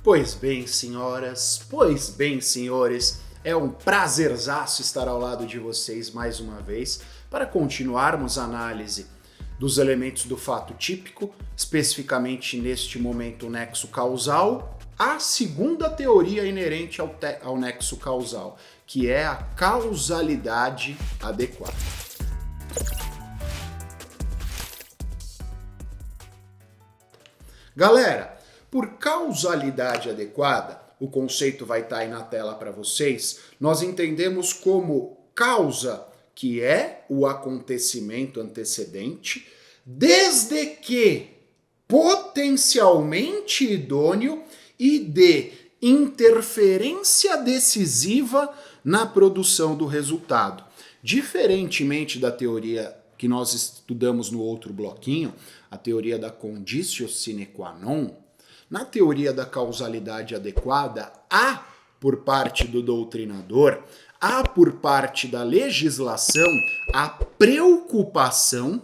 Pois bem, senhoras, pois bem, senhores, é um prazerzaço estar ao lado de vocês mais uma vez para continuarmos a análise dos elementos do fato típico, especificamente neste momento o nexo causal, a segunda teoria inerente ao nexo causal, que é a causalidade adequada. Galera, por causalidade adequada, o conceito vai estar aí na tela para vocês, nós entendemos como causa, que é o acontecimento antecedente, desde que potencialmente idôneo e de interferência decisiva na produção do resultado. Diferentemente da teoria que nós estudamos no outro bloquinho, a teoria da conditio sine qua non, na teoria da causalidade adequada, há por parte do doutrinador, há por parte da legislação a preocupação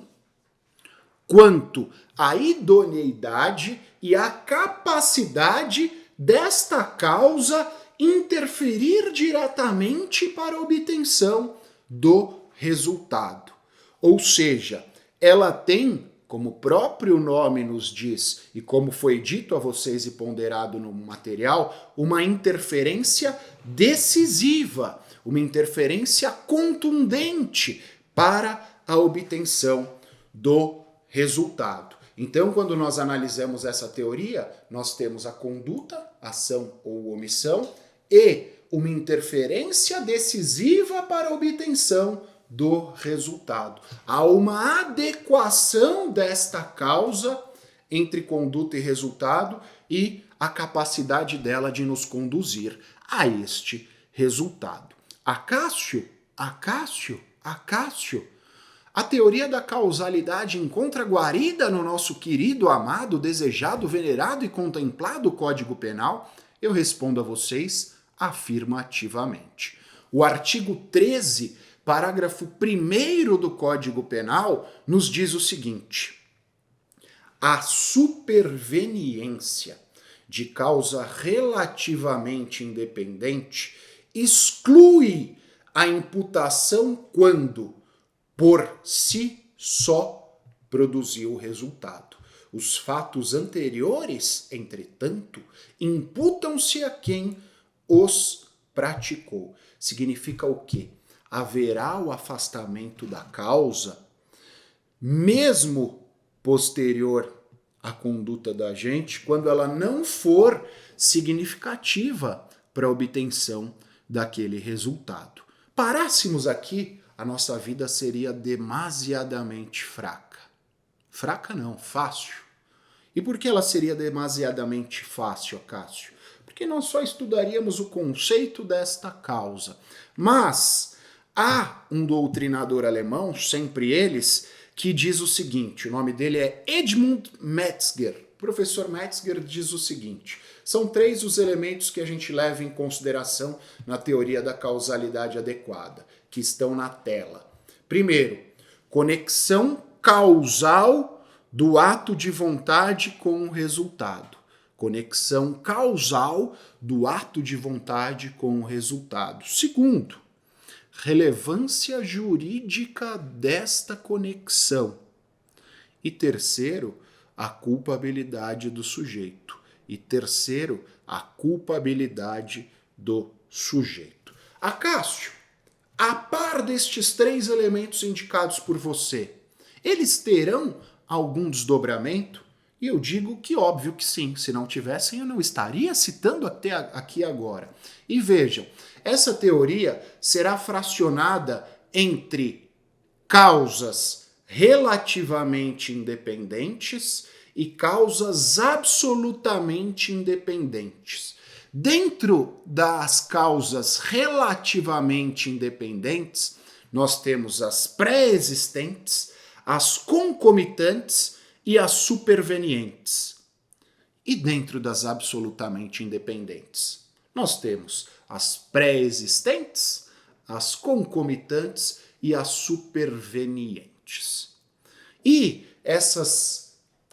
quanto à idoneidade e à capacidade desta causa interferir diretamente para a obtenção do resultado. Ou seja, ela tem, como o próprio nome nos diz e como foi dito a vocês e ponderado no material, uma interferência decisiva, uma interferência contundente para a obtenção do resultado. Então, quando nós analisamos essa teoria, nós temos a conduta, ação ou omissão, e uma interferência decisiva para a obtenção do resultado. Há uma adequação desta causa entre conduta e resultado e a capacidade dela de nos conduzir a este resultado. Acácio, a teoria da causalidade encontra guarida no nosso querido, amado, desejado, venerado e contemplado Código Penal? Eu respondo a vocês afirmativamente. O artigo 13, parágrafo 1º do Código Penal, nos diz o seguinte: a superveniência de causa relativamente independente exclui a imputação quando, por si só, produziu o resultado. Os fatos anteriores, entretanto, imputam-se a quem os praticou. Significa o quê? Haverá o afastamento da causa, mesmo posterior à conduta da gente, quando ela não for significativa para a obtenção daquele resultado. Parássemos aqui, a nossa vida seria demasiadamente fraca. Fraca não, fácil. E por que ela seria demasiadamente fácil, Cássio? Porque nós só estudaríamos o conceito desta causa. Mas há um doutrinador alemão, sempre eles, que diz o seguinte, o nome dele é Edmund Metzger. O professor Metzger diz o seguinte: são 3 os elementos que a gente leva em consideração na teoria da causalidade adequada, que estão na tela. Primeiro, conexão causal do ato de vontade com o resultado. Conexão causal do ato de vontade com o resultado. Segundo, relevância jurídica desta conexão. E terceiro, a culpabilidade do sujeito. E terceiro, a culpabilidade do sujeito. Acácio, a par destes 3 elementos indicados por você, eles terão algum desdobramento? E eu digo que óbvio que sim. Se não tivessem, eu não estaria citando até aqui agora. E vejam, essa teoria será fracionada entre causas relativamente independentes e causas absolutamente independentes. Dentro das causas relativamente independentes, nós temos as pré-existentes, as concomitantes e as supervenientes. E dentro das absolutamente independentes, nós temos as pré-existentes, as concomitantes e as supervenientes. E essas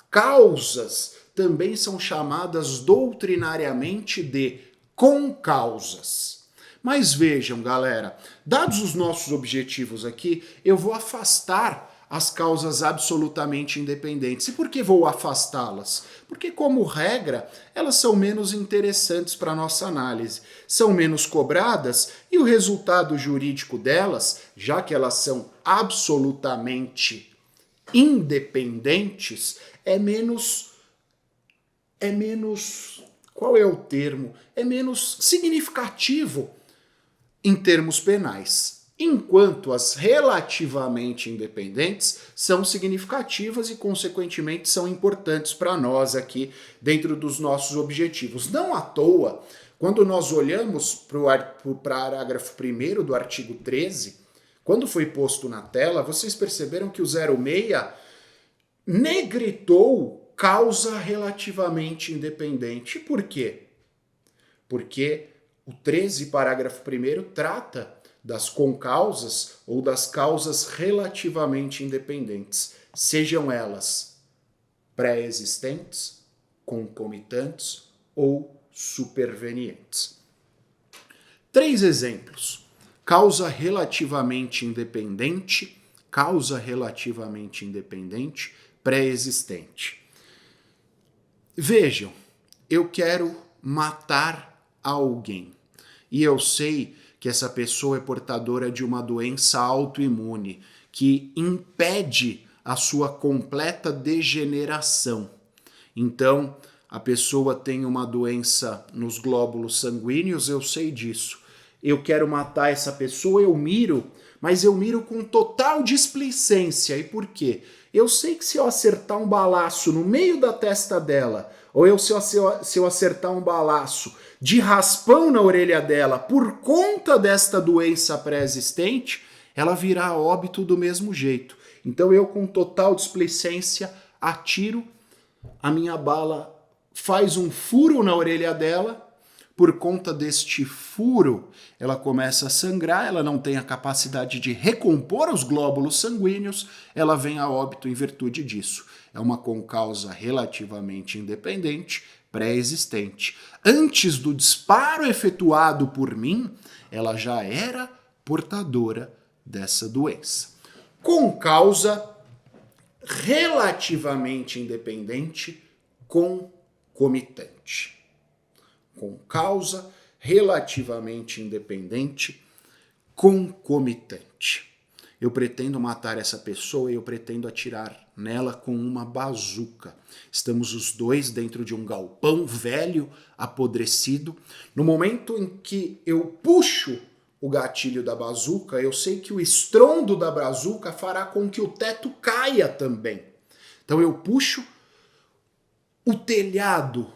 causas também são chamadas doutrinariamente de concausas. Mas vejam, galera, dados os nossos objetivos aqui, eu vou afastar as causas absolutamente independentes. E por que vou afastá-las? Porque, como regra, elas são menos interessantes para a nossa análise, são menos cobradas e o resultado jurídico delas, já que elas são absolutamente independentes, é menos, qual é o termo? É menos significativo em termos penais, enquanto as relativamente independentes são significativas e, consequentemente, são importantes para nós aqui dentro dos nossos objetivos. Não à toa, quando nós olhamos para o parágrafo 1º do artigo 13, quando foi posto na tela, vocês perceberam que o 06 negritou causa relativamente independente. Por quê? Porque o 13, parágrafo 1º, trata das concausas ou das causas relativamente independentes, sejam elas pré-existentes, concomitantes ou supervenientes. 3 exemplos. Causa relativamente independente, pré-existente. Vejam, eu quero matar alguém e eu sei que essa pessoa é portadora de uma doença autoimune que impede a sua completa degeneração. Então, a pessoa tem uma doença nos glóbulos sanguíneos, eu sei disso. Eu quero matar essa pessoa, eu miro, mas eu miro com total displicência. E por quê? Eu sei que se eu acertar um balaço no meio da testa dela, ou se eu acertar um balaço de raspão na orelha dela por conta desta doença pré-existente, ela virá a óbito do mesmo jeito. Então eu, com total displicência, atiro, a minha bala faz um furo na orelha dela. Por conta deste furo, ela começa a sangrar, ela não tem a capacidade de recompor os glóbulos sanguíneos, ela vem a óbito em virtude disso. É uma concausa relativamente independente, pré-existente. Antes do disparo efetuado por mim, ela já era portadora dessa doença. Concausa relativamente independente, concomitante. Com causa relativamente independente, concomitante. Eu pretendo matar essa pessoa e eu pretendo atirar nela com uma bazuca. Estamos os dois dentro de um galpão velho, apodrecido. No momento em que eu puxo o gatilho da bazuca, eu sei que o estrondo da bazuca fará com que o teto caia também. Então eu puxo o telhado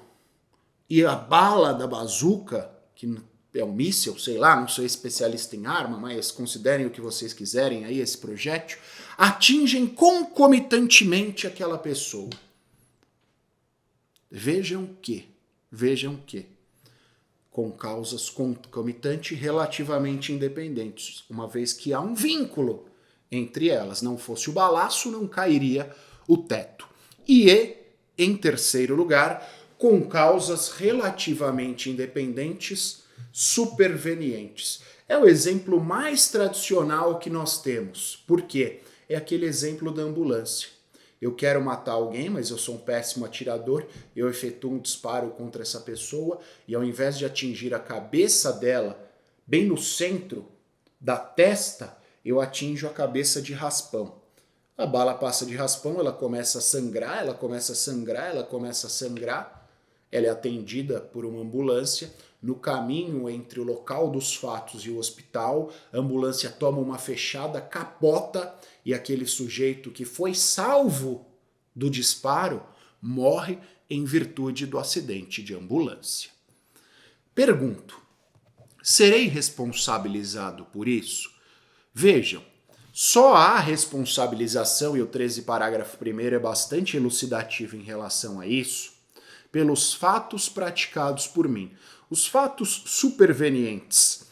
e a bala da bazuca, que é um míssil, sei lá, não sou especialista em arma, mas considerem o que vocês quiserem aí, esse projétil, atingem concomitantemente aquela pessoa. Vejam que, com causas concomitantes relativamente independentes, uma vez que há um vínculo entre elas. Não fosse o balaço, não cairia o teto. E, em terceiro lugar, com causas relativamente independentes, supervenientes. É o exemplo mais tradicional que nós temos. Por quê? É aquele exemplo da ambulância. Eu quero matar alguém, mas eu sou um péssimo atirador, eu efetuo um disparo contra essa pessoa e ao invés de atingir a cabeça dela, bem no centro da testa, eu atinjo a cabeça de raspão. A bala passa de raspão, ela começa a sangrar, ela é atendida por uma ambulância. No caminho entre o local dos fatos e o hospital, a ambulância toma uma fechada, capota e aquele sujeito que foi salvo do disparo morre em virtude do acidente de ambulância. Pergunto, serei responsabilizado por isso? Vejam, só há responsabilização, e o 13 parágrafo 1º é bastante elucidativo em relação a isso, pelos fatos praticados por mim. Os fatos supervenientes,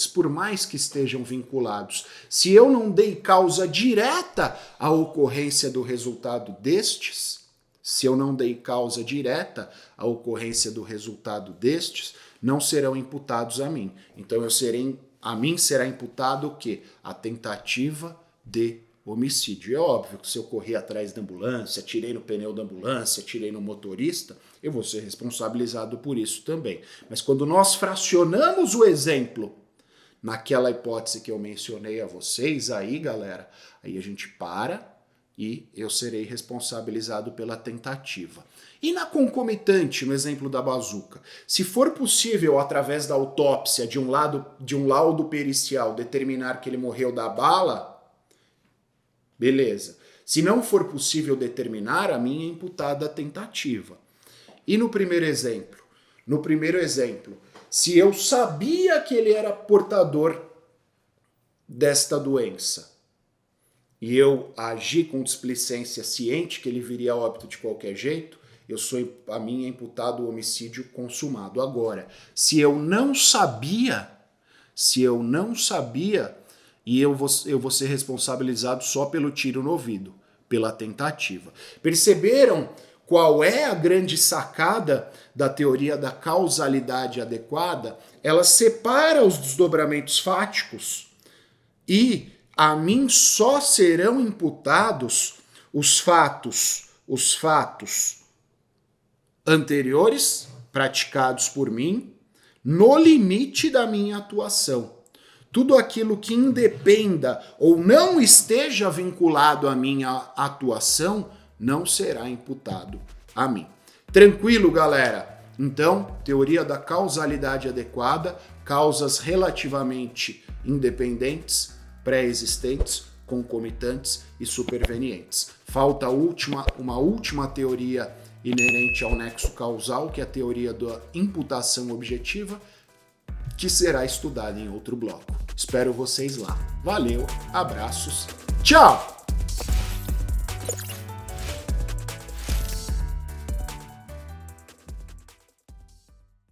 por mais que estejam vinculados, se eu não dei causa direta à ocorrência do resultado destes, se eu não dei causa direta à ocorrência do resultado destes, não serão imputados a mim. Então a mim será imputado o quê? A tentativa de homicídio. É óbvio que se eu corri atrás da ambulância, atirei no pneu da ambulância, atirei no motorista, eu vou ser responsabilizado por isso também. Mas quando nós fracionamos o exemplo naquela hipótese que eu mencionei a vocês, aí, galera, aí a gente para e eu serei responsabilizado pela tentativa. E na concomitante, no exemplo da bazuca, se for possível, através da autópsia, de um laudo pericial, determinar que ele morreu da bala, beleza. Se não for possível determinar, a mim é imputada a tentativa. E no primeiro exemplo? No primeiro exemplo, se eu sabia que ele era portador desta doença e eu agi com displicência ciente que ele viria a óbito de qualquer jeito, a mim é imputado o homicídio consumado. Agora, se eu não sabia, e eu vou ser responsabilizado só pelo tiro no ouvido, pela tentativa. Perceberam qual é a grande sacada da teoria da causalidade adequada? Ela separa os desdobramentos fáticos e a mim só serão imputados os fatos anteriores praticados por mim no limite da minha atuação. Tudo aquilo que independa ou não esteja vinculado à minha atuação não será imputado a mim. Tranquilo, galera? Então, teoria da causalidade adequada, causas relativamente independentes, pré-existentes, concomitantes e supervenientes. Falta uma última teoria inerente ao nexo causal, que é a teoria da imputação objetiva, que será estudada em outro bloco. Espero vocês lá. Valeu, abraços, tchau!